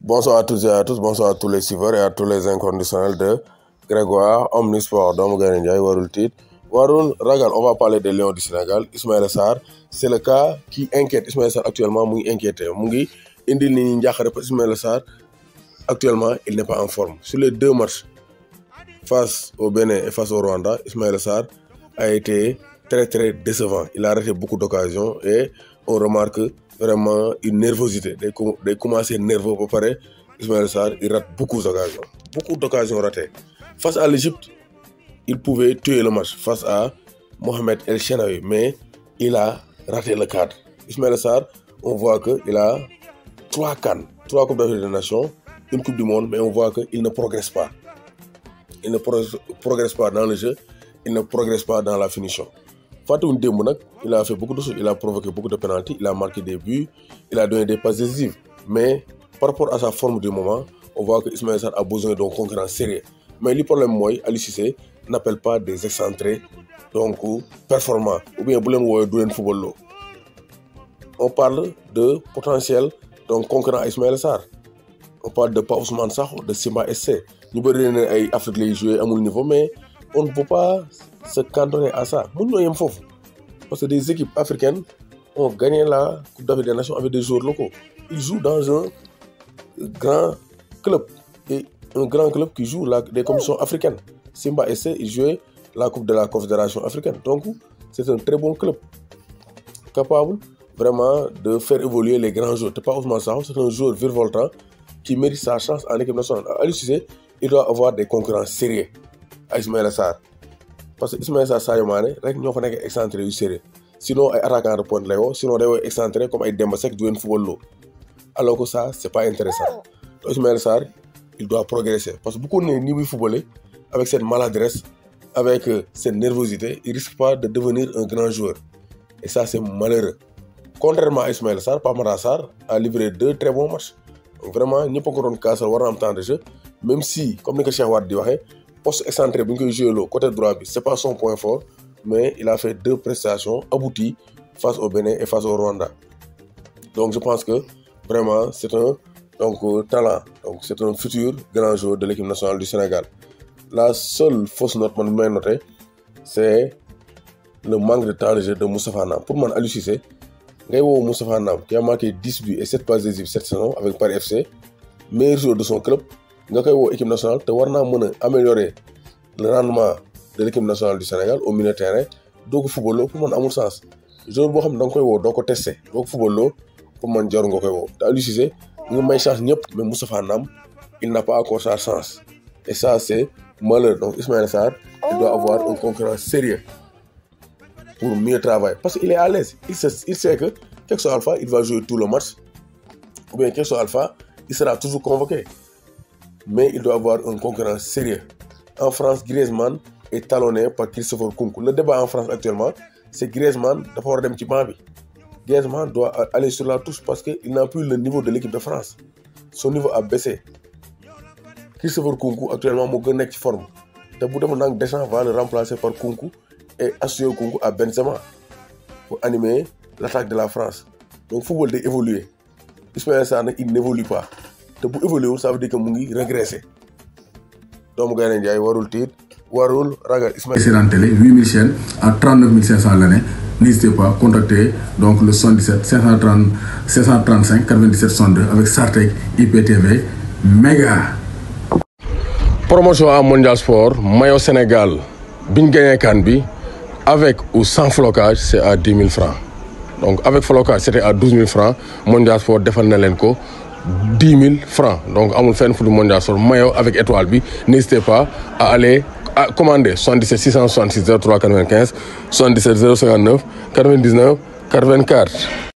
Bonsoir à toutes et à tous, bonsoir à tous les suiveurs et à tous les inconditionnels de Grégoire Omnisport. Doomu Gaynde Njaay warul tiit warul ragal. On va parler des Lions du Sénégal. Ismaïla Sarr, c'est le cas qui inquiète. Ismaïla Sarr actuellement mu ngi inquiété mu ngi indil nit ñi njàqare parce que Ismaïla Sarr actuellement il n'est pas en forme. Sur les deux matchs face au Bénin et face au Rwanda, Ismaïla Sarr a été très décevant. Il a raté beaucoup d'occasions et on remarque vraiment une nervosité. Day commencer nerveux ba pare. Ismaïla Sarr il rate beaucoup d'occasions ratées. Face à l'Égypte, il pouvait tuer le match face à Mohamed El Chenaoui, mais il a raté le cadre. Ismaïla Sarr, on voit qu'il a 3 CAN, 3 Coupes d'Afrique des Nations, une Coupe du Monde, mais on voit qu'il ne progresse pas. Il ne progresse pas dans le jeu, il ne progresse pas dans la finition. Fatou Ndémb nag, il a fait beaucoup de choses, il a provoqué beaucoup de pénaltys, il a marqué des buts, il a donné des passes décisives. Mais par rapport à sa forme du moment, on voit que Ismaïla Sarr a besoin d'un concurrent sérieux. Mais le problème, moi, Aliou Cissé n'appelle pas des excentrés donc performants. Ou bien, football. On parle de potentiel donc concurrent à Ismaïla Sarr. On parle de Pape Ousmane Sakho, de Simba SC. Nous avons des Afrique qui jouent à mon niveau, mais on ne peut pas se cantonner à ça. Parce que des équipes africaines ont gagné la Coupe d'Afrique des Nations avec des joueurs locaux. Ils jouent dans un grand club. Et un grand club qui joue des compétitions africaines. Simba SC, il jouait la Coupe de la Confédération africaine. Donc, c'est un très bon club. Capable vraiment de faire évoluer les grands joueurs. Pas Ousmane Sakho, c'est un joueur virevoltant qui mérite sa chance en équipe nationale. Aliou Cissé, il doit avoir des concurrents sérieux à Ismaïla Sarr. Parce que Ismaïla Sarr, Sadio Mané, rek ñoo fa nekk excentré yu sérieux. Sinon, ay attaquant de pointe lay woo, sinon day woo excentré comme ay Demba Seck du leen football. Alors que ça, c'est pas intéressant. Donc Ismaïla Sarr, il doit progresser. Parce que beaucoup de ni muy footballer avec cette maladresse, avec cette nervosité, il risque pas de devenir un grand joueur. Et ça, c'est malheureux. Contrairement à Ismaïla Sarr, Pape Matar Sarr a livré 2 très bons matchs. Donc vraiment, ñëpp a ko doon kaasal war na am temps de jeu, même si, comme ni ko Cheikh Wade di waxee, poste excentré bu ñu koy joué côté droit bi, c'est pas son point fort, mais il a fait 2 prestations abouties face au Bénin et face au Rwanda. Donc je pense que vraiment c'est un talent, donc c'est un futur grand joueur de l'équipe nationale du Sénégal. La seule fausse note que je vais noter, c'est le manque de temps de jeu de Moustapha Nam. Pour moi, Aliou Cissé, Moustapha Nam, qui a marqué 10 buts et 7 passes décisives cette saison avec Paris FC, meilleur joueur de son club, l'équipe nationale, tu dois améliorer le rendement de l'équipe nationale du Sénégal au milieu de terrain. Donc, le football, pour moi, à mon sens, le joueur qui doit tester, donc le football, pour moi, c'est un Aliou Cissé, il a chance, mais Moustapha Nam, il n'a pas encore sa chance. Et ça, c'est malheur. Donc, Ismaïla Sarr, il doit avoir un concurrent sérieux pour mieux travailler. Parce qu'il est à l'aise. Il sait que, quel que soit Alpha, il va jouer tout le match. Ou bien, quel que soit Alpha, il sera toujours convoqué. Mais il doit avoir un concurrent sérieux. En France, Griezmann est talonné par Christopher Nkunku. Le débat en France actuellement, c'est Griezmann d'avoir un petit banc. Griezmann doit aller sur la touche parce qu'il n'a plus le niveau de l'équipe de France. Son niveau a baissé. Christopher Nkunku actuellement moo gën nekk ci forme te bu demoon nag Deschamps va le remplacer par Nkunku et associer Nkunku à Benzema pour animer l'attaque de la France. Donc football day évoluer. Ismaïla Sarr nag il n'évolue pas te bu évoluer ça veut dire que mu ngi régresser. Doomu Gaynde Njaay warul tiit warul ragal. Ismaïla Sarr télé 8000 chaînes à 39 500 l'année. N'hésitez pas à contacter donc le 77 535 97 62 avec Sartec IPTV méga. Promotion à Mondial Sport, maillot Sénégal, bin gagné CAN bi, avec ou sans flocage, c'est à 10 000 francs. Donc avec flocage, c'était à 12 000 francs. Mondial Sport défend na len ko 10 000 francs. Donc amul fenn fu Mondial Sport maillot avec étoile bi. N'hésitez pas à aller à commander 77 666 03 95 77 059 99 84.